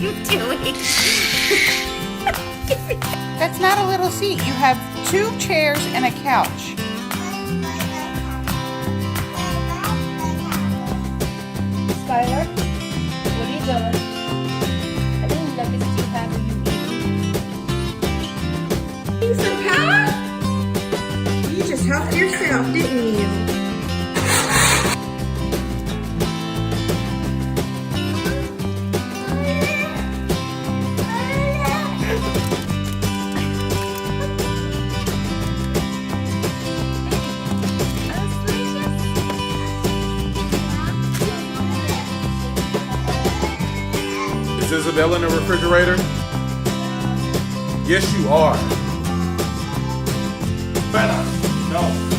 you doing? That's not a little seat. You have 2 chairs and a couch. Skylar, what are you doing? I didn't look at you have you eating. Need some power? You just helped yourself, didn't you? Is Isabella in the refrigerator? Yes, you are. Bella, no.